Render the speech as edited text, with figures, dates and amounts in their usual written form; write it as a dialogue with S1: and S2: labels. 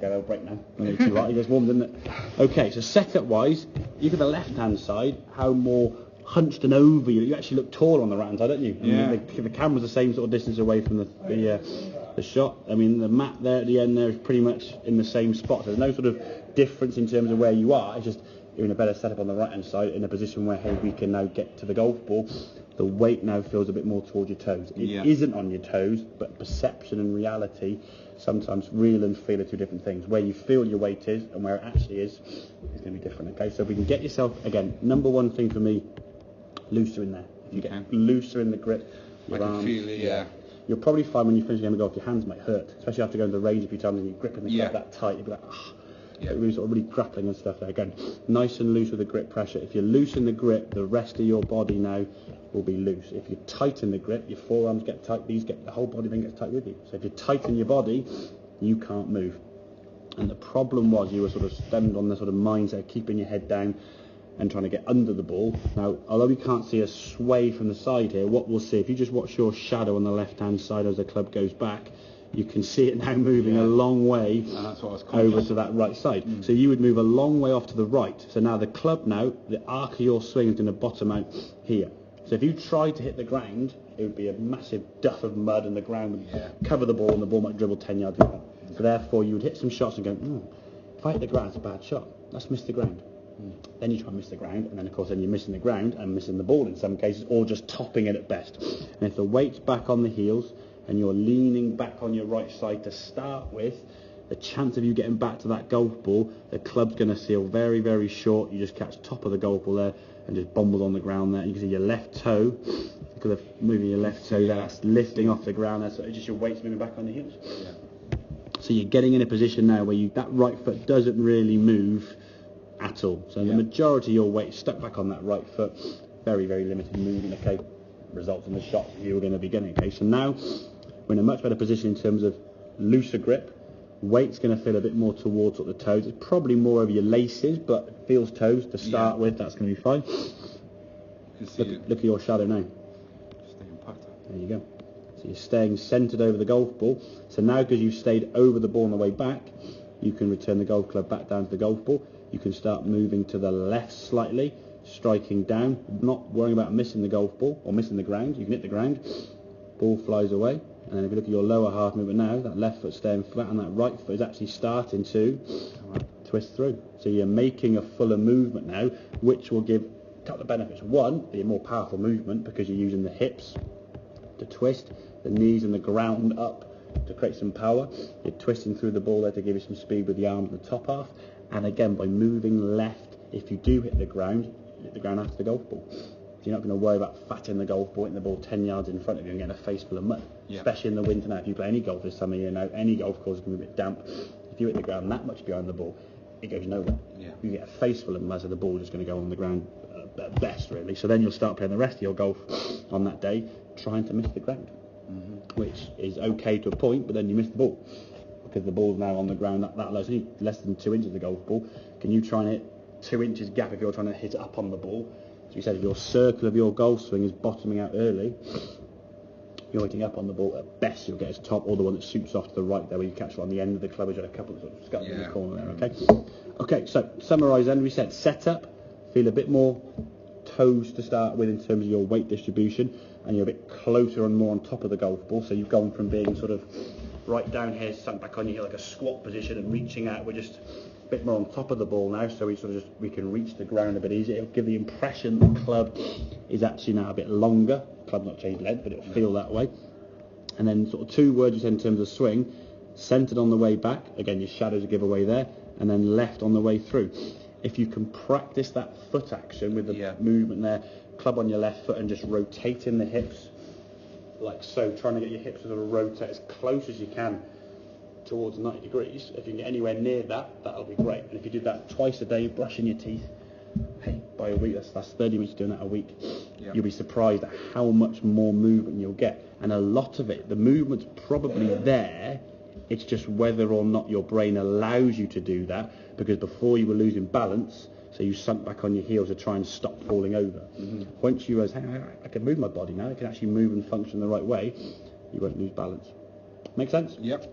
S1: go, they'll break now. It's too hot, it gets warm, doesn't it? Okay, so setup-wise, you look at the left-hand side, how more hunched and over you actually look taller on the right-hand side, don't you?
S2: Yeah.
S1: I mean, the camera's the same sort of distance away from the shot. I mean, the mat there at the end there is pretty much in the same spot. So there's no sort of difference in terms of where you are. It's just you're in a better setup on the right-hand side, in a position where, hey, we can now get to the golf ball. The weight now feels a bit more towards your toes. It isn't on your toes, but perception and reality, sometimes real and feel are two different things. Where you feel your weight is and where it actually is going to be different. Okay, so if we can get yourself, again, number one thing for me, looser in there. If you get looser in the grip, your arms,
S2: feel it,
S1: you'll probably find when you finish a game of golf, your hands might hurt, especially after going to the range a few times and you're gripping the club that tight. You'll be like, really sort of really grappling and stuff there. Again, nice and loose with the grip pressure. If you loosen the grip, the rest of your body now will be loose. If you tighten the grip, your forearms get tight, the whole body then gets tight with you. So if you tighten your body, you can't move. And the problem was you were sort of stemmed on the sort of mindset of keeping your head down and trying to get under the ball. Now, although we can't see a sway from the side here, what we'll see, if you just watch your shadow on the left-hand side as the club goes back, you can see it now moving a long way over to that right side. So you would move a long way off to the right. So now the club the arc of your swing is going to bottom out here. So if you tried to hit the ground, it would be a massive duff of mud and the ground would cover the ball and the ball might dribble 10 yards away. So therefore you would hit some shots and go, if I hit the ground, it's a bad shot. Let's miss the ground. Then you try and miss the ground, and then of course then you're missing the ground and missing the ball in some cases, or just topping it at best. And if the weight's back on the heels and you're leaning back on your right side to start with, the chance of you getting back to that golf ball, the club's going to seal very, very short. You just catch top of the golf ball there and just bumble on the ground there. You can see your left toe, because of moving your left toe there, that's lifting off the ground there, so it's just your weight's moving back on the heels. So you're getting in a position now where that right foot doesn't really move at all. So the majority of your weight is stuck back on that right foot. Very, very limited movement, okay? Results in the shot you were going to be getting, okay? So now we're in a much better position in terms of looser grip. Weight's going to feel a bit more towards the toes. It's probably more over your laces, but it feels toes to start with. That's going to be fine. Look at your shadow now.
S2: Staying pattern.
S1: There you go. So you're staying centred over the golf ball. So now because you've stayed over the ball on the way back, you can return the golf club back down to the golf ball. You can start moving to the left slightly, striking down, not worrying about missing the golf ball or missing the ground. You can hit the ground, ball flies away, and then if you look at your lower half movement now, that left foot staying flat and that right foot is actually starting to twist through. So you're making a fuller movement now, which will give a couple of benefits. One, be a more powerful movement because you're using the hips to twist, the knees and the ground up to create some power. You're twisting through the ball there to give you some speed with the arms and the top half. And again, by moving left, if you do hit the ground after the golf ball. So you're not going to worry about fatting the golf ball, hitting the ball 10 yards in front of you and getting a face full of mud. Especially in the winter now. If you play any golf this time of year now, any golf course is going to be a bit damp. If you hit the ground that much behind the ball, it goes nowhere. You get a face full of mud, so the ball is just going to go on the ground at best, really. So then you'll start playing the rest of your golf on that day, trying to miss the ground, which is okay to a point, but then you miss the ball. Because the ball's now on the ground that low, so less than 2 inches of the golf ball. Can you try and hit 2 inches gap if you're trying to hit it up on the ball? So you said if your circle of your golf swing is bottoming out early, you're hitting up on the ball, at best you'll get its top, or the one that shoots off to the right there where you catch it on the end of the club, which had a couple of sort of scuds in the corner there, okay? Okay, so summarise then, we said setup, feel a bit more toes to start with in terms of your weight distribution, and you're a bit closer and more on top of the golf ball, so you've gone from being sort of right down here, sunk back on your heel like a squat position and reaching out. We're just a bit more on top of the ball now, so we can reach the ground a bit easier. It'll give the impression the club is actually now a bit longer. Club not changed length, but it'll feel that way. And then sort of 2 words you said in terms of swing: centred on the way back. Again, your shadow's a giveaway there, and then left on the way through. If you can practice that foot action with the movement there, club on your left foot and just rotating the hips like so, trying to get your hips to sort of rotate as close as you can towards 90 degrees. If you can get anywhere near that, that'll be great. And if you do that twice a day, brushing your teeth, hey, by a week, that's 30 minutes doing that a week. You'll be surprised at how much more movement you'll get. And a lot of it, the movement's probably there, it's just whether or not your brain allows you to do that, because before you were losing balance, so you sunk back on your heels to try and stop falling over. Once you realize, hey, I can move my body now, I can actually move and function the right way, you won't lose balance. Make sense?
S2: Yep.